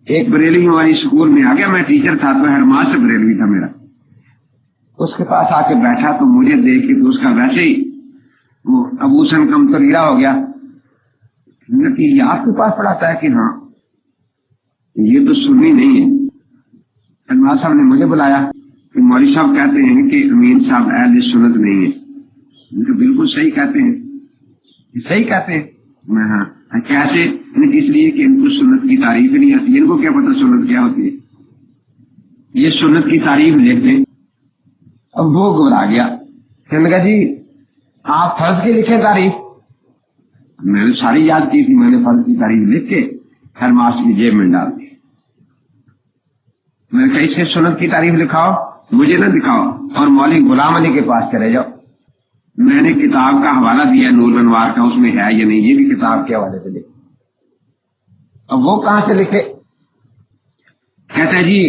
ایک بریلوی ہماری اسکول میں آ گیا، میں ٹیچر تھا تو ہیڈ ماسٹر بریلوی تھا میرا، اس کے پاس آ کے بیٹھا تو مجھے دیکھ کے تو اس کا ویسے ہی وہ ابوسن کم تریرا ہو گیا کہ یہ آپ کے پاس پڑھاتا ہے کہ ہاں، یہ تو سنی نہیں ہے۔ ہیڈ ماسٹر صاحب نے مجھے بلایا کہ مولوی صاحب کہتے ہیں کہ امین صاحب اہل سنت نہیں ہے۔ بالکل صحیح کہتے ہیں، صحیح کہتے ہیں۔ میں ہاں کیسے؟ اس لیے کہ ان کو سنت کی تعریف نہیں آتی، ان کو کیا پتا سنت کیا ہوتی ہے، یہ سنت کی تعریف لکھتے ہیں۔ اب وہ گھبرا گیا، کہنے لگا جی آپ فرض کی لکھیں تعریف؟ میں نے ساری یاد کی تھی، میں نے فرض کی تعریف لکھ کے ہر ماسٹر کی جیب میں ڈال دی۔ میں نے کہا اس سے سنت کی تعریف لکھاؤ، مجھے نہ دکھاؤ، اور مولوی غلام علی کے پاس چلے جاؤ۔ میں نے کتاب کا حوالہ دیا نور انوار کا، اس میں ہے یا نہیں، یہ بھی کتاب کے حوالے سے لکھے۔ اب وہ کہاں سے لکھے؟ کہتا ہے جی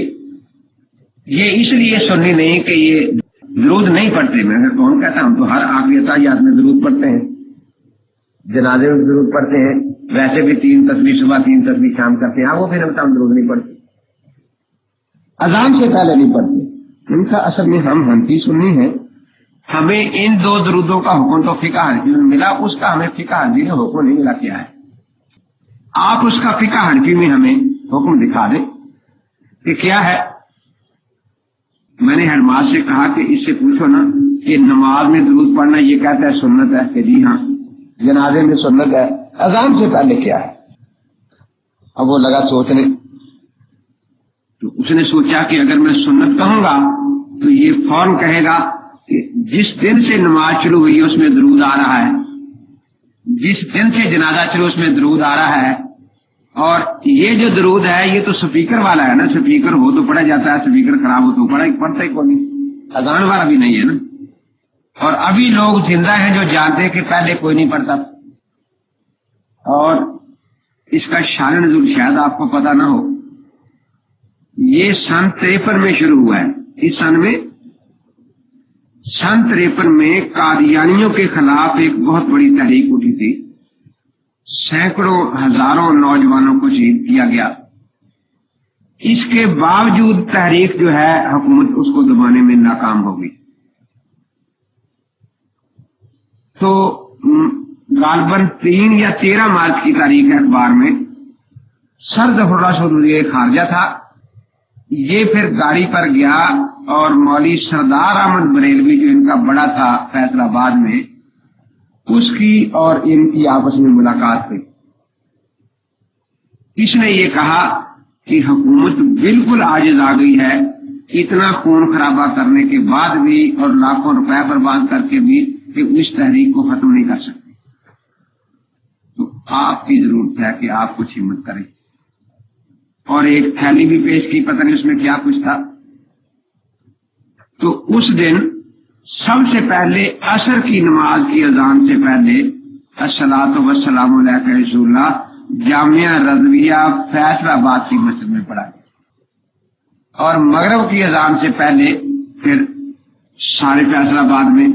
یہ اس لیے سنی نہیں کہ یہ درود نہیں پڑھتے۔ میں نے کون کہتا؟ ہم تو ہر آخری عطیات میں درود پڑھتے ہیں، جنازے میں درود پڑھتے ہیں، ویسے بھی 3 تسبیح صبح 3 تسبیح شام کرتے ہیں۔ وہ پھر ہم درود نہیں پڑھتے، اذان سے پہلے نہیں پڑھتے۔ ان کا اصل میں ہم حنفی سنی ہیں، ہمیں ان 2 درودوں کا حکم تو فقہ حنفی میں ملا، اس کا ہمیں فقہ حنفی میں حکم نہیں ملا۔ کیا ہے؟ آپ اس کا فقہ حنفی میں ہمیں حکم دکھا دیں کہ کیا ہے۔ میں نے ہیڈ ماسٹر سے کہا کہ اس سے پوچھو نا کہ نماز میں درود پڑھنا یہ کہتا ہے سنت ہے کہ جی ہاں، جنازے میں سنت ہے، اذان سے پہلے کیا ہے؟ اب وہ لگا سوچنے، تو اس نے سوچا کہ اگر میں سنت کہوں گا تو یہ فوراً کہے گا کہ جس دن سے نماز شروع ہوئی اس میں درود آ رہا ہے، جس دن سے جنازہ شروع اس میں درود آ رہا ہے، اور یہ جو درود ہے یہ تو سپیکر والا ہے نا، سپیکر ہو تو پڑھا جاتا ہے، سپیکر خراب ہو تو پڑھتا ہی کوئی نہیں، اذان والا بھی نہیں ہے نا۔ اور ابھی لوگ زندہ ہیں جو جانتے ہیں کہ پہلے کوئی نہیں پڑھتا، اور اس کا شان نزول شاید آپ کو پتا نہ ہو، یہ سن 53 میں شروع ہوا ہے۔ اس سن 53 میں قادیانیوں کے خلاف ایک بہت بڑی تحریک اٹھی تھی، سینکڑوں ہزاروں نوجوانوں کو شہید کیا گیا۔ اس کے باوجود تحریک جو ہے حکومت اس کو دبانے میں ناکام ہو گئی۔ تو غالباً 3 یا 13 مارچ کی تاریخ ہے، اخبار میں سر ظفر اللہ وزیر خارجہ تھا، یہ پھر گاڑی پر گیا اور مولوی سردار احمد بریلوی جو ان کا بڑا تھا فیصل آباد میں، اس کی اور ان کی آپس میں ملاقات ہوئی۔ اس نے یہ کہا کہ حکومت بالکل عاجز آ گئی ہے، اتنا خون خرابہ کرنے کے بعد بھی اور لاکھوں روپے برباد کر کے بھی کہ اس تحریک کو ختم نہیں کر سکتی۔ تو آپ کی ضرورت ہے کہ آپ کچھ ہمت کریں۔ اور ایک تھیلی بھی پیش کی، پتہ نہیں اس میں کیا کچھ تھا۔ تو اس دن سب سے پہلے عصر کی نماز کی اذان سے پہلے الصلاۃ والسلام علیک رسول اللہ جامعہ رضویہ فیصل آباد کی مسجد میں پڑھا گیا، اور مغرب کی اذان سے پہلے پھر سارے فیصل آباد میں،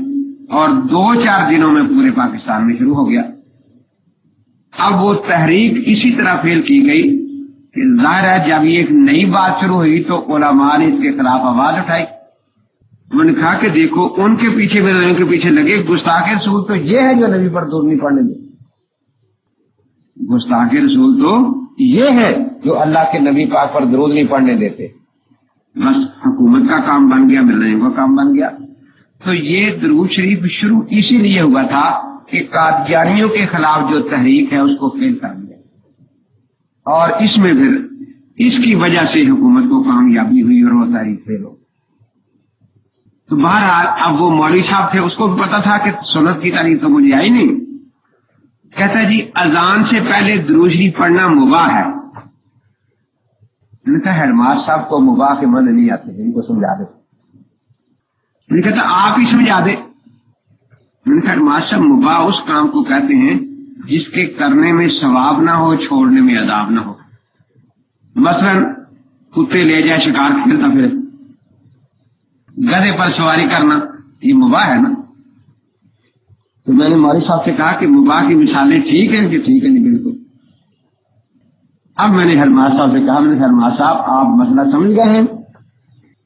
اور 2-4 دنوں میں پورے پاکستان میں شروع ہو گیا۔ اب وہ تحریک اسی طرح فیل کی گئی کہ ظاہر ہے جب یہ ایک نئی بات شروع ہوئی تو علماء نے اس کے خلاف آواز اٹھائی۔ انہوں نے کہا کہ دیکھو ان کے پیچھے ان کے پیچھے لگے، گستاخ رسول تو یہ ہے جو نبی پر درود نہیں پڑھنے دے، گستاخ رسول تو یہ ہے جو اللہ کے نبی پاک پر درود نہیں پڑھنے دیتے۔ بس حکومت کا کام بن گیا، ملنے کا کام بن گیا۔ تو یہ درود شریف شروع اسی لیے ہوا تھا کہ قادیانیوں کے خلاف جو تحریک ہے اس کو فیل کر دیا، اور اس میں پھر اس کی وجہ سے حکومت کو کامیابی ہوئی اور وہ تحریک فیل ہو۔ تو بہرحال اب وہ مولوی صاحب تھے، اس کو بھی پتا تھا کہ سنت کی تعریف تو مجھے آئی نہیں۔ کہتا ہے جی اذان سے پہلے درود شریف پڑھنا مباح ہے۔ میں نے کہا ہیڈ ماسٹر صاحب کو مباح کے معنی نہیں آتے، ان کو سمجھا دے۔ میں نے کہا آپ ہی سمجھا دے۔ میں نے کہا ہیڈ ماسٹر صاحب مباح اس کام کو کہتے ہیں جس کے کرنے میں ثواب نہ ہو، چھوڑنے میں عذاب نہ ہو۔ مثلا کتے لے جائے شکار کھیلتا پھر، گدھے پر سواری کرنا، یہ مباح ہے نا۔ تو میں نے مولوی صاحب سے کہا کہ مباح کی مثالیں ٹھیک ہیں کہ ٹھیک ہے، نہیں بالکل۔ اب میں نے ہرماس صاحب سے کہا، میں نے ہرماس صاحب آپ مسئلہ سمجھ گئے ہیں؟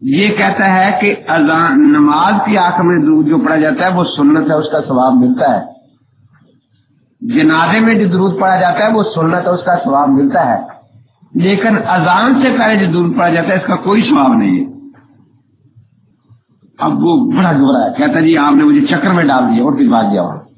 یہ کہتا ہے کہ اذان نماز کی آخر میں درود جو پڑھا جاتا ہے وہ سنت ہے، اس کا ثواب ملتا ہے. جنازے میں جو درود پڑھا جاتا ہے وہ سنت ہے، اس کا ثواب ملتا ہے. لیکن اذان سے پہلے جو درود پڑھا جاتا ہے اس کا کوئی ثواب نہیں ہے. اب وہ بڑا گھبرا ہے، کہتا جی آپ نے مجھے چکر میں ڈال دیا اور پھر بھاگ گیا وہاں سے.